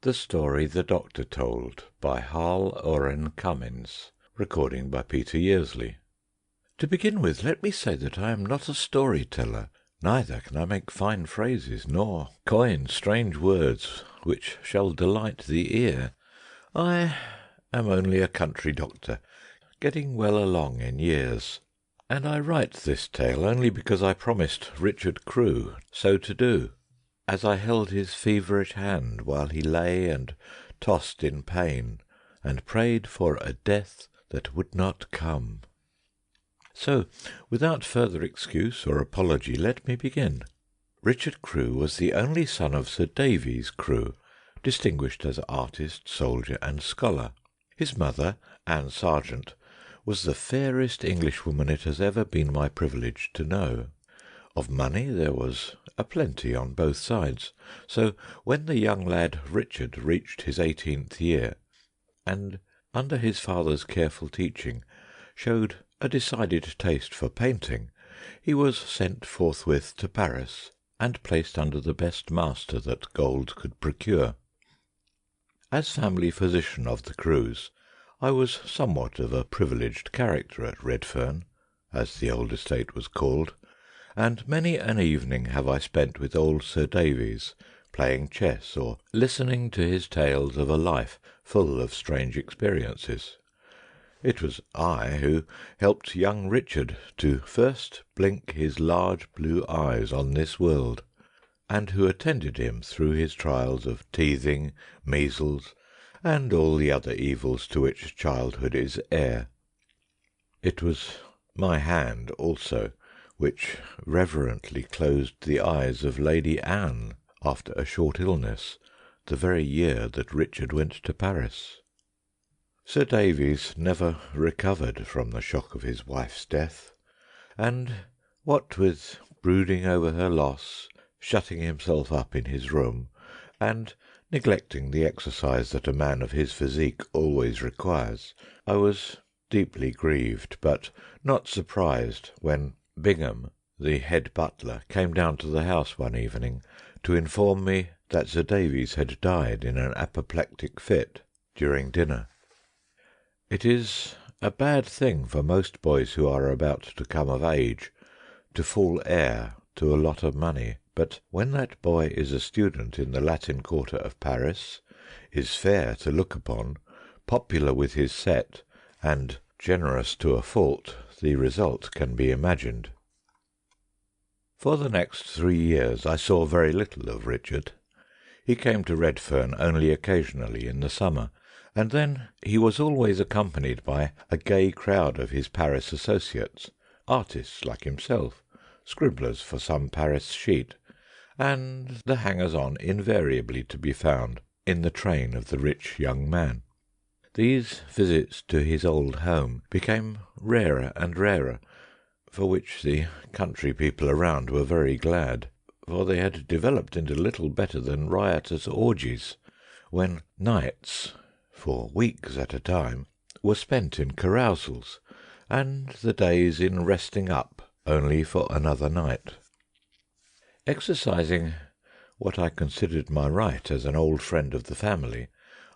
The Story the Doctor Told by Harle, Oren, Cummings. Recording by Peter Yearsley. To begin with, let me say that I am not a story-teller, neither can I make fine phrases, nor coin strange words which shall delight the ear. I am only a country doctor, getting well along in years, and I write this tale only because I promised Richard Crewe so to do, as I held his feverish hand while he lay and tossed in pain, and prayed for a death that would not come. So, without further excuse or apology, let me begin. Richard Crewe was the only son of Sir Davies Crewe, distinguished as artist, soldier, and scholar. His mother, Anne Sargent, was the fairest Englishwoman it has ever been my privilege to know. Of money there was a plenty on both sides, so when the young lad Richard reached his 18th year, and under his father's careful teaching showed a decided taste for painting, he was sent forthwith to Paris and placed under the best master that gold could procure. As family physician of the Crews, I was somewhat of a privileged character at Redfern, as the old estate was called, and many an evening have I spent with old Sir Davies, playing chess or listening to his tales of a life full of strange experiences. It was I who helped young Richard to first blink his large blue eyes on this world, and who attended him through his trials of teething, measles, and all the other evils to which childhood is heir. It was my hand also which reverently closed the eyes of Lady Anne after a short illness, the very year that Richard went to Paris. Sir Davies never recovered from the shock of his wife's death, and what with brooding over her loss, shutting himself up in his room, and neglecting the exercise that a man of his physique always requires, I was deeply grieved, but not surprised when Bingham, the head butler, came down to the house one evening to inform me that Sir Davies had died in an apoplectic fit during dinner. It is a bad thing for most boys who are about to come of age to fall heir to a lot of money, but when that boy is a student in the Latin Quarter of Paris, is fair to look upon, popular with his set, and generous to a fault, the result can be imagined. For the next 3 years I saw very little of Richard. He came to Redfern only occasionally in the summer, and then he was always accompanied by a gay crowd of his Paris associates, artists like himself, scribblers for some Paris sheet, and the hangers-on invariably to be found in the train of the rich young man. These visits to his old home became rarer and rarer, for which the country people around were very glad, for they had developed into little better than riotous orgies, when nights, for weeks at a time, were spent in carousals, and the days in resting up only for another night. Exercising what I considered my right as an old friend of the family,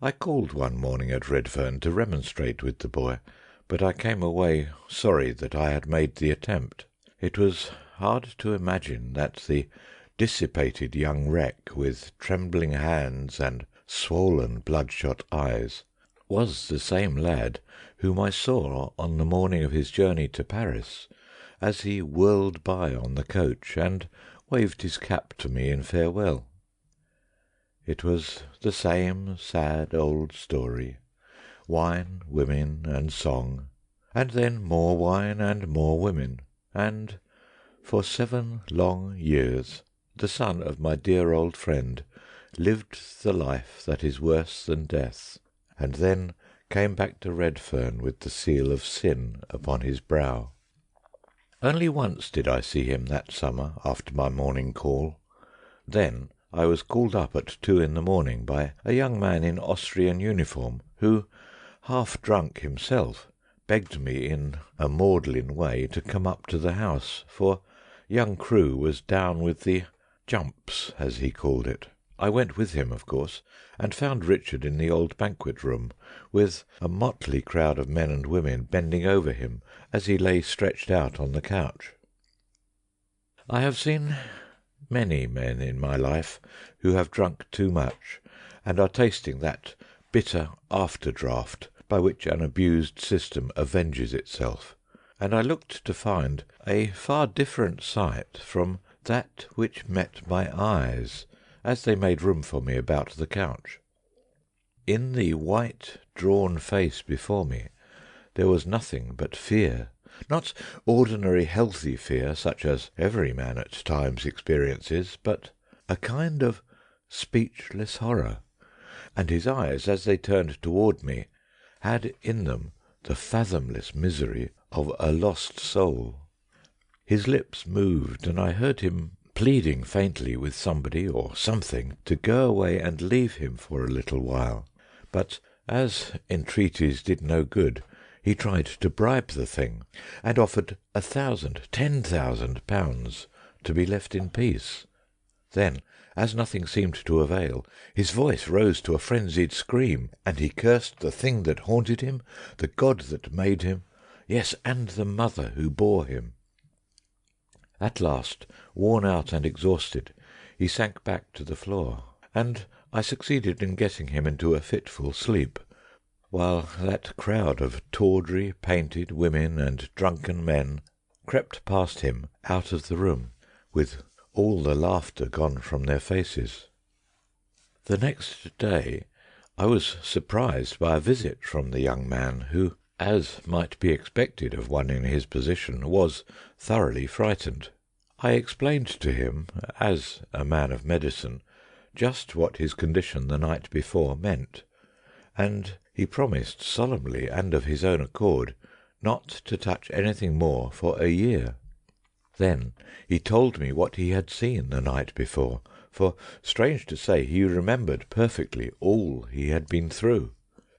I called one morning at Redfern to remonstrate with the boy, but I came away sorry that I had made the attempt. It was hard to imagine that the dissipated young wreck, with trembling hands and swollen bloodshot eyes, was the same lad whom I saw on the morning of his journey to Paris, as he whirled by on the coach and waved his cap to me in farewell. It was the same sad old story: wine, women, and song, and then more wine and more women, and for 7 long years the son of my dear old friend lived the life that is worse than death, and then came back to Redfern with the seal of sin upon his brow. Only once did I see him that summer after my morning call. Then I was called up at 2 in the morning by a young man in Austrian uniform, who, half drunk himself, begged me in a maudlin way to come up to the house, for young Crewe was down with the jumps, as he called it. I went with him, of course, and found Richard in the old banquet room, with a motley crowd of men and women bending over him as he lay stretched out on the couch. I have seen many men in my life who have drunk too much, and are tasting that bitter after-draught by which an abused system avenges itself, and I looked to find a far different sight from that which met my eyes as they made room for me about the couch. In the white, drawn face before me there was nothing but fear, not ordinary healthy fear such as every man at times experiences, but a kind of speechless horror, and his eyes, as they turned toward me, had in them the fathomless misery of a lost soul. His lips moved, and I heard him pleading faintly with somebody or something to go away and leave him for a little while, but as entreaties did no good, he tried to bribe the thing, and offered £1,000, £10,000 to be left in peace. Then, as nothing seemed to avail, his voice rose to a frenzied scream, and he cursed the thing that haunted him, the God that made him, yes, and the mother who bore him. At last, worn out and exhausted, he sank back to the floor, and I succeeded in getting him into a fitful sleep, while that crowd of tawdry, painted women and drunken men crept past him out of the room, with all the laughter gone from their faces. The next day I was surprised by a visit from the young man, who, as might be expected of one in his position, was thoroughly frightened. I explained to him, as a man of medicine, just what his condition the night before meant, and he promised solemnly and of his own accord not to touch anything more for a year. Then he told me what he had seen the night before, for, strange to say, he remembered perfectly all he had been through.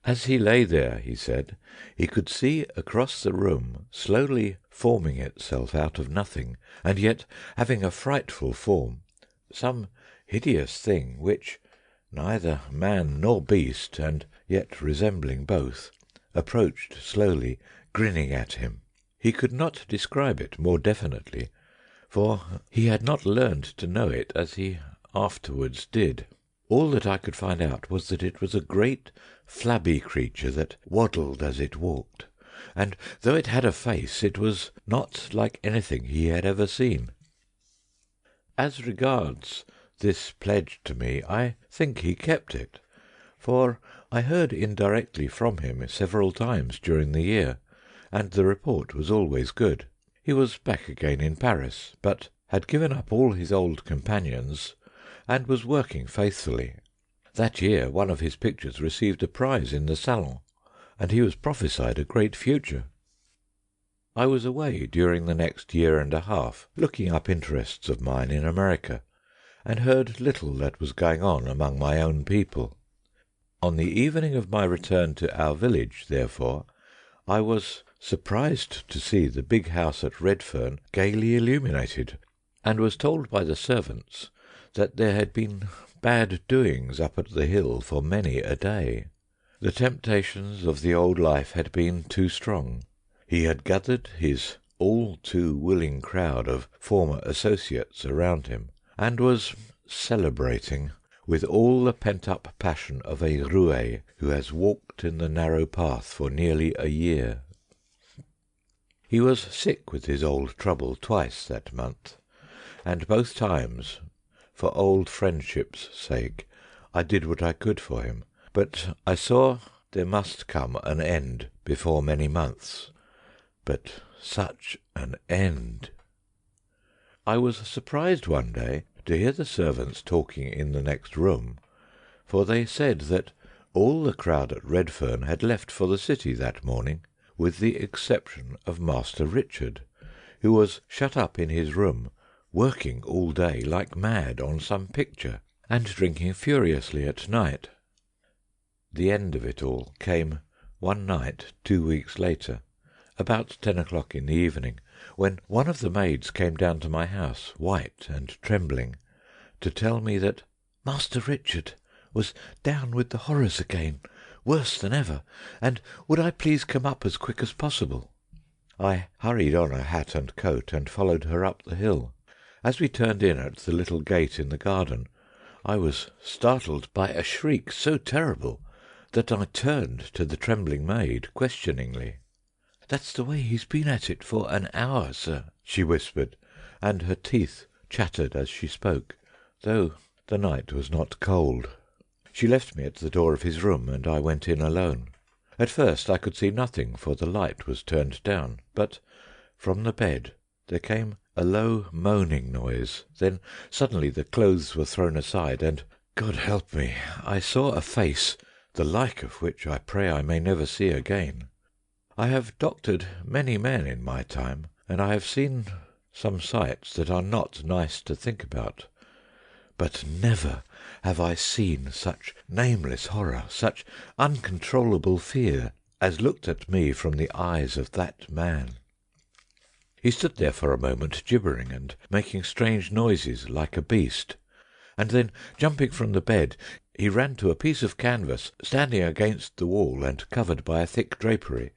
As he lay there, he said, he could see across the room, slowly forming itself out of nothing, and yet having a frightful form, some hideous thing which, neither man nor beast, and yet resembling both, approached slowly, grinning at him. He could not describe it more definitely, for he had not learned to know it as he afterwards did. All that I could find out was that it was a great flabby creature that waddled as it walked, and though it had a face, it was not like anything he had ever seen. As regards this pledge to me, I think he kept it, for I heard indirectly from him several times during the year, and the report was always good. He was back again in Paris, but had given up all his old companions, and was working faithfully. That year one of his pictures received a prize in the Salon, and he was prophesied a great future. I was away during the next year and a half, looking up interests of mine in America, and heard little that was going on among my own people. On the evening of my return to our village, therefore, I was surprised to see the big house at Redfern gaily illuminated, and was told by the servants that there had been bad doings up at the hill for many a day. The temptations of the old life had been too strong. He had gathered his all too willing crowd of former associates around him, and was celebrating with all the pent-up passion of a roué who has walked in the narrow path for nearly a year. He was sick with his old trouble twice that month, and both times, for old friendship's sake, I did what I could for him, but I saw there must come an end before many months. But such an end! I was surprised one day to hear the servants talking in the next room, for they said that all the crowd at Redfern had left for the city that morning, with the exception of Master Richard, who was shut up in his room, working all day like mad on some picture, and drinking furiously at night. The end of it all came one night 2 weeks later, about 10 o'clock in the evening, when one of the maids came down to my house, white and trembling, to tell me that Master Richard was down with the horrors again, worse than ever, and would I please come up as quick as possible?" I hurried on a hat and coat, and followed her up the hill. As we turned in at the little gate in the garden, I was startled by a shriek so terrible that I turned to the trembling maid questioningly. "That's the way he's been at it for an hour, sir," she whispered, and her teeth chattered as she spoke, though the night was not cold. She left me at the door of his room, and I went in alone. At first I could see nothing, for the light was turned down, but from the bed there came a low moaning noise. Then suddenly the clothes were thrown aside, and, God help me, I saw a face the like of which I pray I may never see again. I have doctored many men in my time, and I have seen some sights that are not nice to think about, but never have I seen such nameless horror, such uncontrollable fear, as looked at me from the eyes of that man. He stood there for a moment gibbering and making strange noises like a beast, and then, jumping from the bed, he ran to a piece of canvas standing against the wall and covered by a thick drapery.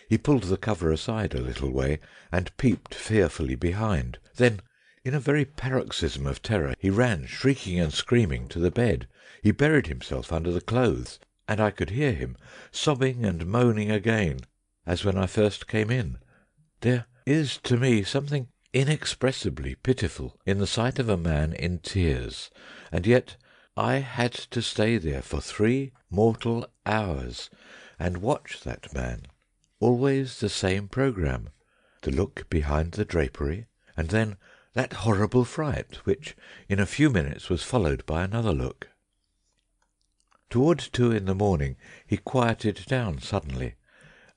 He pulled the cover aside a little way and peeped fearfully behind. Then, in a very paroxysm of terror, he ran shrieking and screaming to the bed. He buried himself under the clothes, and I could hear him sobbing and moaning again, as when I first came in. There is to me something inexpressibly pitiful in the sight of a man in tears, and yet I had to stay there for 3 mortal hours and watch that man. Always the same programme: the look behind the drapery, and then that horrible fright, which in a few minutes was followed by another look. Toward 2 in the morning he quieted down suddenly,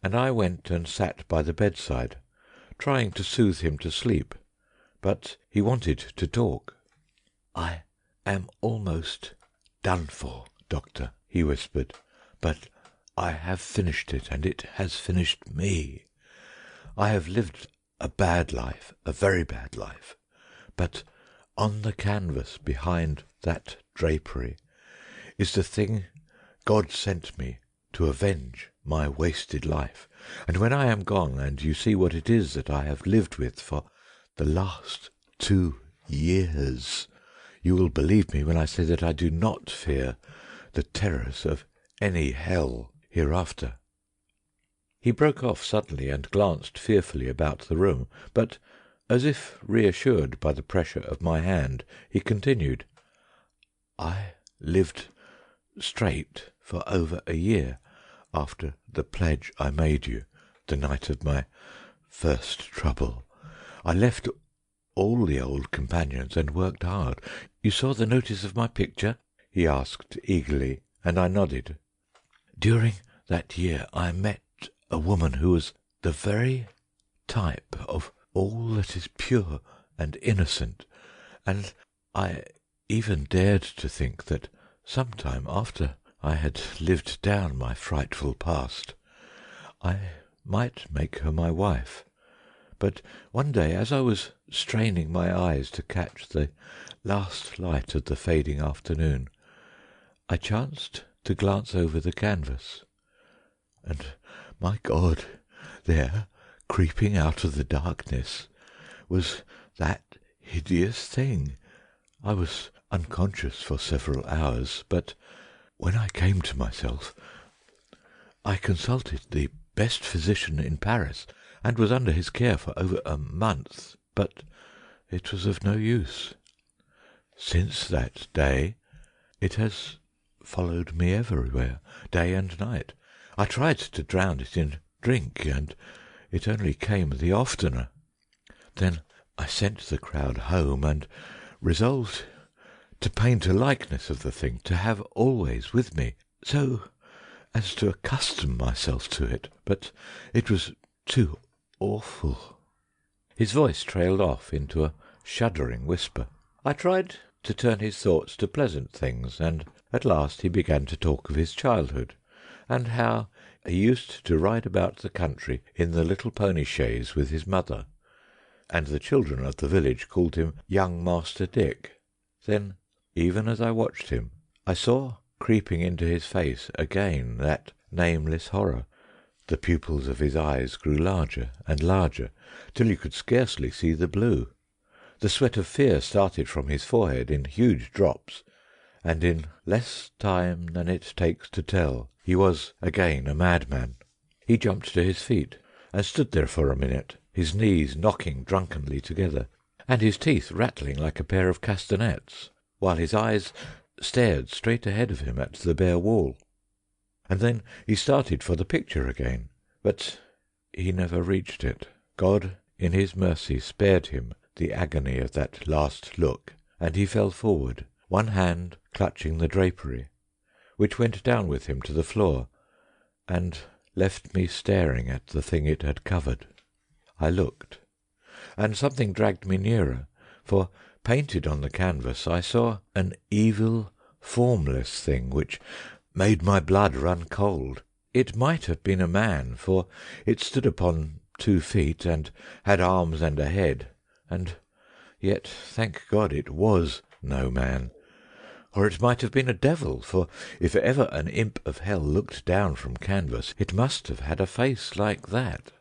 and I went and sat by the bedside, trying to soothe him to sleep, but he wanted to talk. "I am almost done for, doctor," he whispered, "but I have finished it, and it has finished me. I have lived a bad life, a very bad life, but on the canvas behind that drapery is the thing God sent me to avenge my wasted life, and when I am gone, and you see what it is that I have lived with for the last 2 years, you will believe me when I say that I do not fear the terrors of any hell hereafter." He broke off suddenly and glanced fearfully about the room, but, as if reassured by the pressure of my hand, he continued, "I lived straight for over a year after the pledge I made you the night of my first trouble. I left all the old companions and worked hard. You saw the notice of my picture?" he asked eagerly, and I nodded. "During that year I met a woman who was the very type of all that is pure and innocent, and I even dared to think that some time after I had lived down my frightful past, I might make her my wife. But one day, as I was straining my eyes to catch the last light of the fading afternoon, I chanced to glance over the canvas, and, my God, there, creeping out of the darkness, was that hideous thing. I was unconscious for several hours, but when I came to myself I consulted the best physician in Paris, and was under his care for over a month, but it was of no use. Since that day it has followed me everywhere, day and night. I tried to drown it in drink, and it only came the oftener. Then I sent the crowd home, and resolved to paint a likeness of the thing to have always with me, so as to accustom myself to it, but it was too awful." His voice trailed off into a shuddering whisper. I tried to turn his thoughts to pleasant things, and at last he began to talk of his childhood, and how he used to ride about the country in the little pony chaise with his mother, and the children of the village called him young Master Dick. Then even as I watched him, I saw creeping into his face again that nameless horror. The pupils of his eyes grew larger and larger, till you could scarcely see the blue. The sweat of fear started from his forehead in huge drops, and in less time than it takes to tell he was again a madman. He jumped to his feet and stood there for a minute, his knees knocking drunkenly together, and his teeth rattling like a pair of castanets, while his eyes stared straight ahead of him at the bare wall. And then he started for the picture again, but he never reached it. God in his mercy spared him the agony of that last look, and he fell forward, one hand clutching the drapery, which went down with him to the floor, and left me staring at the thing it had covered. I looked, and something dragged me nearer, for painted on the canvas I saw an evil, formless thing which made my blood run cold. It might have been a man, for it stood upon 2 feet, and had arms and a head, and yet, thank God, it was no man. Or it might have been a devil, for if ever an imp of hell looked down from canvas, it must have had a face like that.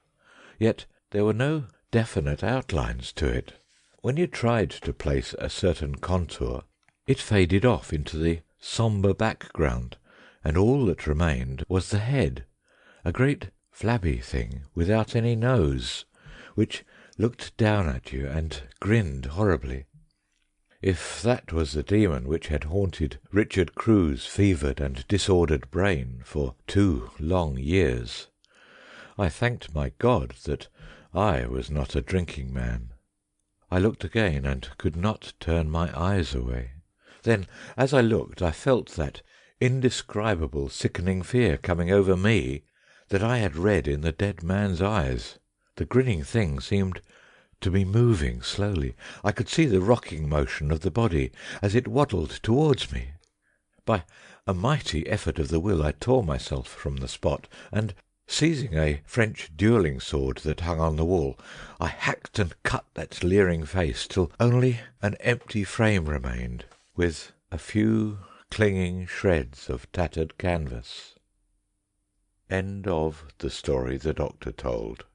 Yet there were no definite outlines to it. When you tried to place a certain contour, it faded off into the sombre background, and all that remained was the head, a great flabby thing without any nose, which looked down at you and grinned horribly. If that was the demon which had haunted Richard Crewe's fevered and disordered brain for 2 long years, I thanked my God that I was not a drinking man. I looked again and could not turn my eyes away. Then, as I looked, I felt that indescribable sickening fear coming over me that I had read in the dead man's eyes. The grinning thing seemed to be moving slowly. I could see the rocking motion of the body as it waddled towards me. By a mighty effort of the will I tore myself from the spot, and seizing a French duelling sword that hung on the wall, I hacked and cut that leering face till only an empty frame remained, with a few clinging shreds of tattered canvas. End of the story the doctor told.